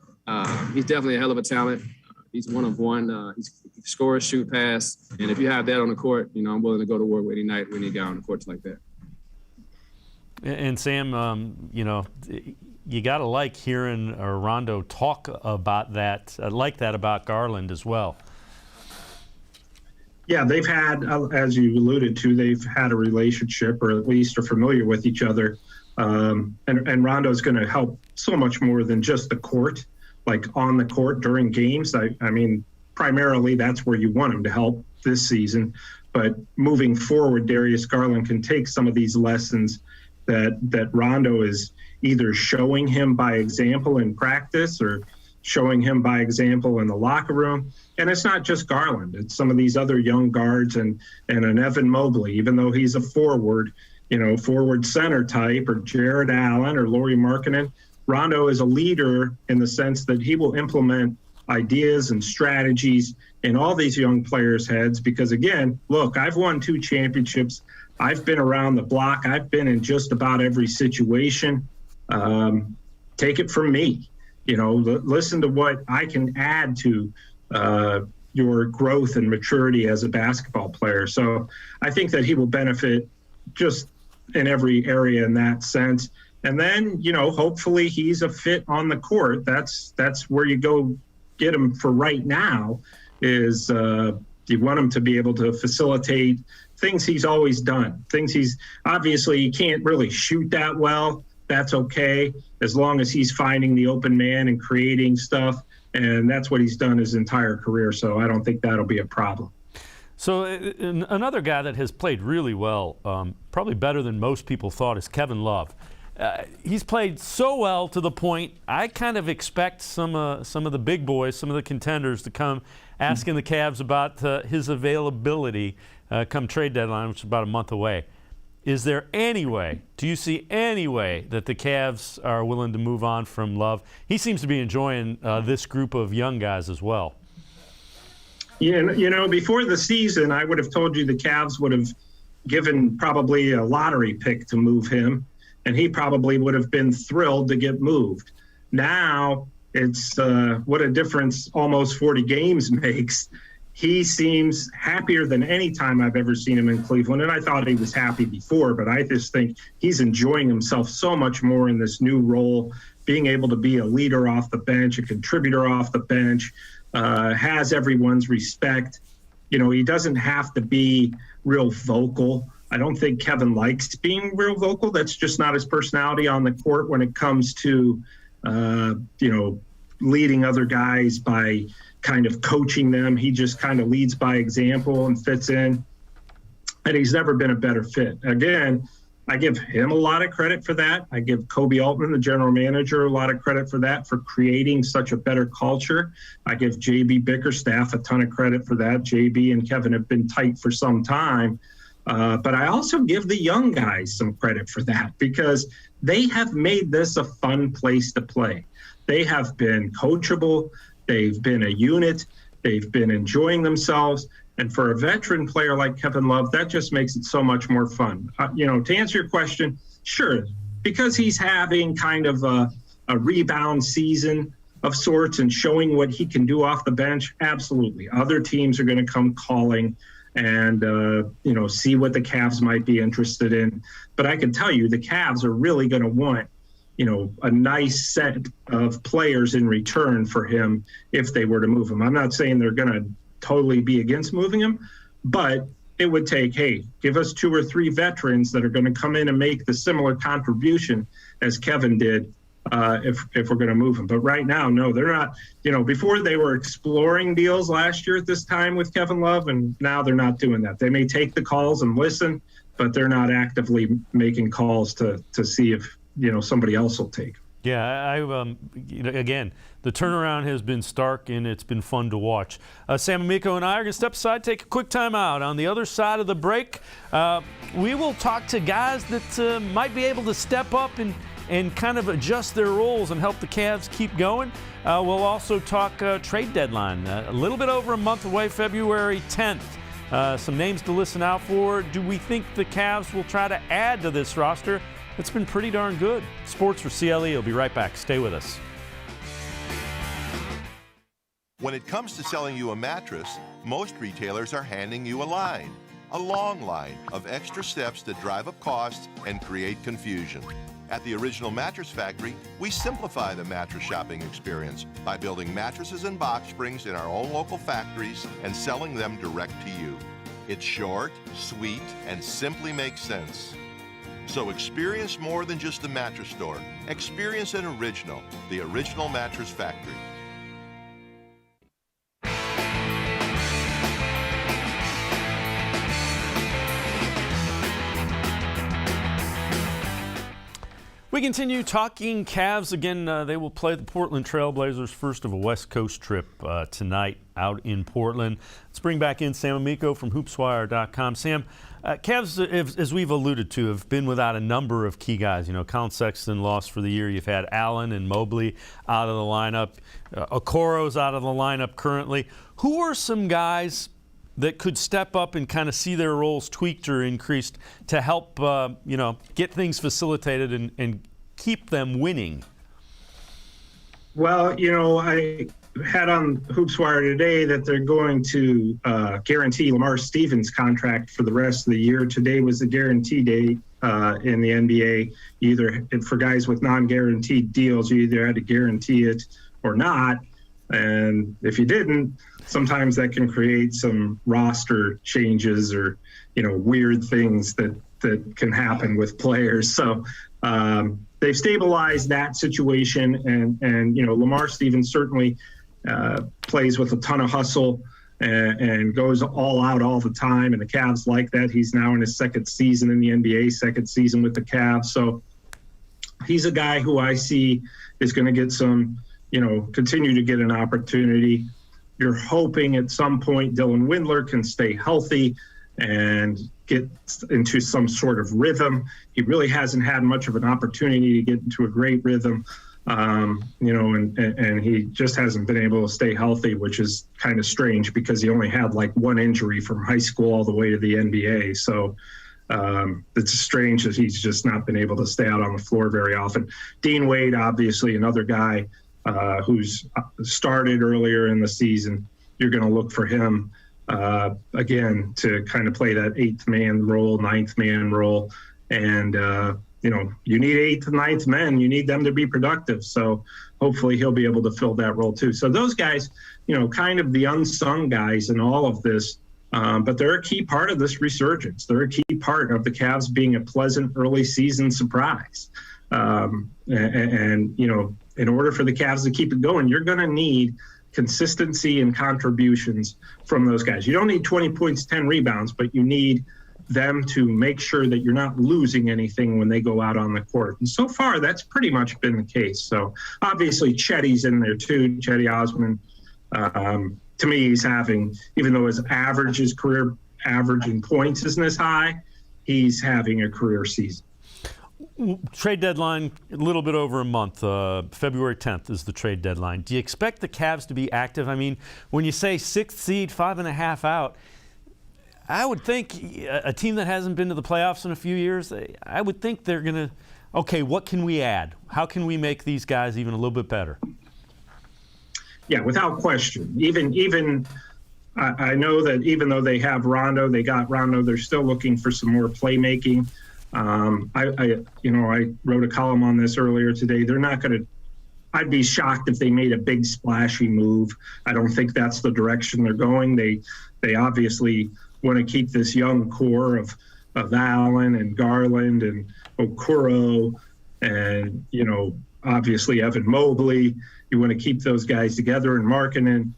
he's definitely a hell of a talent. He's one of one. He scores, shoot, pass, and if you have that on the court, you know, I'm willing to go to war with any night when he got on the court like that. And Sam, you know, you got to like hearing Rondo talk about that, like that about Garland as well. Yeah, they've had, as you alluded to, they've had a relationship or at least are familiar with each other. And Rondo's going to help so much more than just the court, like on the court during games. I mean, primarily that's where you want him to help this season. But moving forward, Darius Garland can take some of these lessons that Rondo is either showing him by example in practice or showing him by example in the locker room. And it's not just Garland. It's some of these other young guards and an Evan Mobley, even though he's a forward, you know, forward center type, or Jared Allen or Lauri Markkanen. Rondo is a leader in the sense that he will implement ideas and strategies in all these young players' heads because, again, look, I've won 2 championships. I've been around the block. I've been in just about every situation. Take it from me. You know, listen to what I can add to your growth and maturity as a basketball player. So I think that he will benefit just in every area in that sense. And then, you know, hopefully he's a fit on the court. That's where you go get him for right now is you want him to be able to facilitate things he's always done. Things he's obviously he can't really shoot that well. That's okay as long as he's finding the open man and creating stuff. And that's what he's done his entire career. So I don't think that'll be a problem. So another guy that has played really well, probably better than most people thought, is Kevin Love. he's played so well to the point I kind of expect some of the big boys, some of the contenders to come asking the Cavs about his availability come trade deadline, which is about a month away. Is there any way, do you see any way that the Cavs are willing to move on from Love? He seems to be enjoying this group of young guys as well. Yeah, you know, before the season, I would have told you the Cavs would have given probably a lottery pick to move him, and he probably would have been thrilled to get moved. Now it's what a difference almost 40 games makes. He seems happier than any time I've ever seen him in Cleveland, and I thought he was happy before, but I just think he's enjoying himself so much more in this new role, being able to be a leader off the bench, a contributor off the bench, has everyone's respect. You know, he doesn't have to be real vocal. I don't think Kevin likes being real vocal. That's just not his personality on the court when it comes to, you know, leading other guys by kind of coaching them. He just kind of leads by example and fits in. And he's never been a better fit. Again, I give him a lot of credit for that. I give Kobe Altman, the general manager, a lot of credit for that, for creating such a better culture. I give JB Bickerstaff a ton of credit for that. JB and Kevin have been tight for some time. But I also give the young guys some credit for that, because they have made this a fun place to play. They have been coachable. They've been a unit. They've been enjoying themselves. And for a veteran player like Kevin Love, that just makes it so much more fun. You know, to answer your question, sure, because he's having kind of a rebound season of sorts and showing what he can do off the bench, absolutely. Other teams are going to come calling and, you know, see what the Cavs might be interested in. But I can tell you the Cavs are really going to want, you know, a nice set of players in return for him if they were to move him. I'm not saying they're going to totally be against moving him, but it would take, hey, give us 2 or 3 veterans that are going to come in and make the similar contribution as Kevin did if we're going to move him. But right now, no, they're not. You know, before they were exploring deals last year at this time with Kevin Love, and now they're not doing that. They may take the calls and listen, but they're not actively making calls to see if, you know, somebody else will take. Yeah, you know, again, the turnaround has been stark, and it's been fun to watch. Sam Amico and I are going to step aside, take a quick time out. On the other side of the break, we will talk to guys that might be able to step up and kind of adjust their roles and help the Cavs keep going. We'll also talk trade deadline. A little bit over a month away, February 10th. Some names to listen out for. Do we think the Cavs will try to add to this roster? It's been pretty darn good. Sports for CLE. We'll be right back. Stay with us. When it comes to selling you a mattress, most retailers are handing you a long line of extra steps that drive up costs and create confusion. At the Original Mattress Factory, we simplify the mattress shopping experience by building mattresses and box springs in our own local factories and selling them direct to you. It's short, sweet, and simply makes sense. So experience more than just the mattress store. Experience an original, the Original Mattress Factory. We continue talking Cavs. Again, they will play the Portland Trailblazers, first of a West Coast trip tonight out in Portland. Let's bring back in Sam Amico from hoopswire.com. Sam, Cavs, as we've alluded to, have been without a number of key guys. You know, Colin Sexton lost for the year. You've had Allen and Mobley out of the lineup. Okoro's out of the lineup currently. Who are some guys that could step up and kind of see their roles tweaked or increased to help, you know, get things facilitated and keep them winning? Well, you know, I had on HoopsWire today that they're going to guarantee Lamar Stevens' contract for the rest of the year. Today was the guarantee date in the NBA. Either for guys with non-guaranteed deals, you either had to guarantee it or not. And if you didn't, sometimes that can create some roster changes or, you know, weird things that can happen with players. So they've stabilized that situation. And you know, Lamar Stevens certainly plays with a ton of hustle and goes all out all the time. And the Cavs like that. He's now in his second season in the NBA, second season with the Cavs. So he's a guy who I see is going to get some, continue to get an opportunity. You're hoping at some point Dylan Windler can stay healthy and get into some sort of rhythm. He really hasn't had much of an opportunity to get into a great rhythm, and he just hasn't been able to stay healthy, which is kind of strange because he only had like one injury from high school all the way to the NBA. So it's strange that he's just not been able to stay out on the floor very often. Dean Wade, obviously another guy who's started earlier in the season. You're going to look for him again to kind of play that 8th man role, 9th man role. And, you need 8th and 9th men. You need them to be productive. So hopefully he'll be able to fill that role too. So those guys, kind of the unsung guys in all of this, but they're a key part of this resurgence. They're a key part of the Cavs being a pleasant early season surprise. In order for the Cavs to keep it going, you're going to need consistency and contributions from those guys. You don't need 20 points, 10 rebounds, but you need them to make sure that you're not losing anything when they go out on the court. And so far, that's pretty much been the case. So obviously, Chetty's in there too, Chetty Osman. To me, he's having, even though his career average in points isn't as high, he's having a career season. Trade deadline, a little bit over a month. February 10th is the trade deadline. Do you expect the Cavs to be active? I mean, when you say 6th seed, 5.5 out, I would think a team that hasn't been to the playoffs in a few years, I would think they're going to, okay, what can we add? How can we make these guys even a little bit better? Yeah, without question. I know that even though they got Rondo, they're still looking for some more playmaking. I wrote a column on this earlier today. They're not going to, I'd be shocked if they made a big splashy move. I don't think that's the direction they're going. They obviously want to keep this young core of Allen and Garland and Okoro and, obviously Evan Mobley. You want to keep those guys together and Markkanen.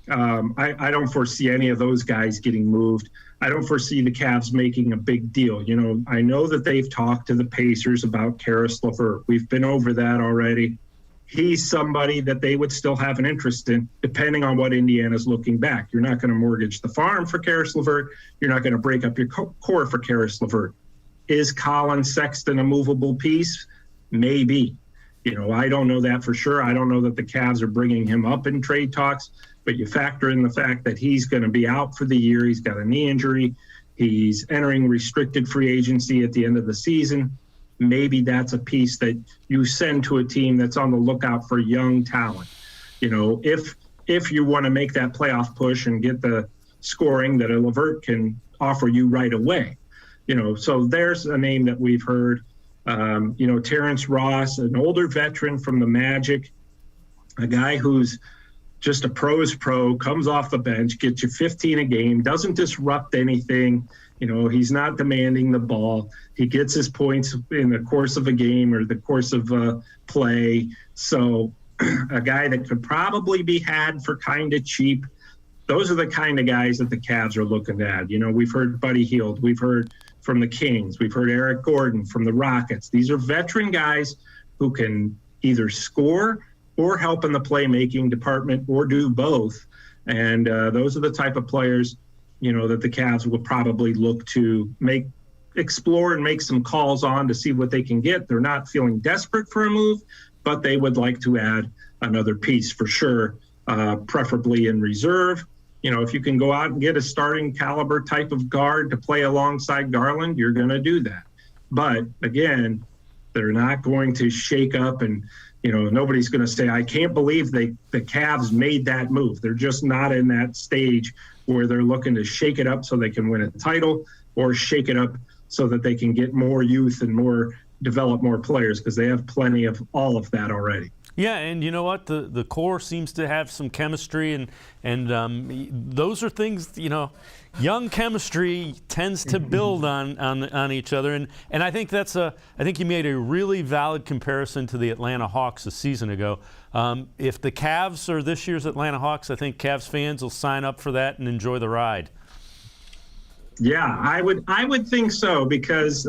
I don't foresee any of those guys getting moved. I don't foresee the Cavs making a big deal. I know that they've talked to the Pacers about Caris LeVert. We've been over that already. He's somebody that they would still have an interest in, depending on what Indiana's looking back. You're not going to mortgage the farm for Caris LeVert. You're not going to break up your core for Caris LeVert. Is Colin Sexton a movable piece? Maybe. I don't know that for sure. I don't know that the Cavs are bringing him up in trade talks, but you factor in the fact that he's going to be out for the year. He's got a knee injury. He's entering restricted free agency at the end of the season. Maybe that's a piece that you send to a team that's on the lookout for young talent. If you want to make that playoff push and get the scoring that a LeVert can offer you right away. So there's a name that we've heard. Terrence Ross, an older veteran from the Magic, a guy who's just a pro's pro, comes off the bench, gets you 15 a game, doesn't disrupt anything. He's not demanding the ball. He gets his points in the course of a game or the course of play. So a guy that could probably be had for kind of cheap. Those are the kind of guys that the Cavs are looking at. We've heard Buddy Hield. We've heard from the Kings. We've heard Eric Gordon from the Rockets. These are veteran guys who can either score or help in the playmaking department or do both. And those are the type of players, that the Cavs will probably look to explore and make some calls on to see what they can get. They're not feeling desperate for a move, but they would like to add another piece for sure, preferably in reserve. If you can go out and get a starting caliber type of guard to play alongside Garland, you're going to do that. But again, they're not going to shake up and, nobody's going to say, I can't believe the Cavs made that move. They're just not in that stage where they're looking to shake it up so they can win a title or shake it up so that they can get more youth and develop more players, because they have plenty of all of that already. Yeah, and you know what? The core seems to have some chemistry, and those are things, young chemistry tends to build on each other, and I think I think you made a really valid comparison to the Atlanta Hawks a season ago. If the Cavs are this year's Atlanta Hawks, I think Cavs fans will sign up for that and enjoy the ride. Yeah, I would think so, because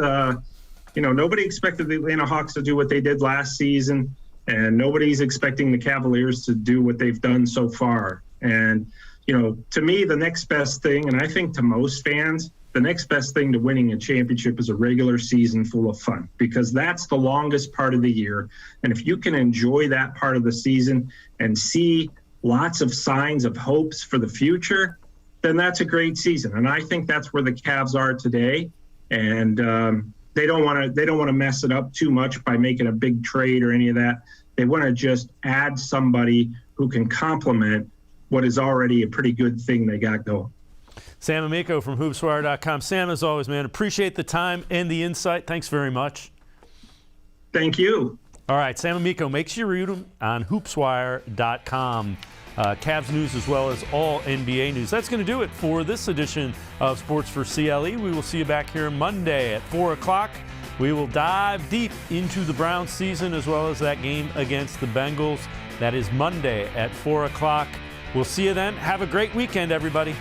nobody expected the Atlanta Hawks to do what they did last season, and nobody's expecting the Cavaliers to do what they've done so far. And, to me, the next best thing, and I think to most fans, the next best thing to winning a championship is a regular season full of fun, because that's the longest part of the year. And if you can enjoy that part of the season and see lots of signs of hopes for the future, then that's a great season. And I think that's where the Cavs are today. And they don't want to mess it up too much by making a big trade or any of that. They want to just add somebody who can complement what is already a pretty good thing they got going. Sam Amico from hoopswire.com. Sam, as always, man, appreciate the time and the insight. Thanks very much. Thank you. All right, Sam Amico, make sure you read him on hoopswire.com. Cavs news as well as all NBA news. That's going to do it for this edition of Sports for CLE. We will see you back here Monday at 4 o'clock. We will dive deep into the Browns season as well as that game against the Bengals. That is Monday at 4 o'clock. We'll see you then. Have a great weekend, everybody.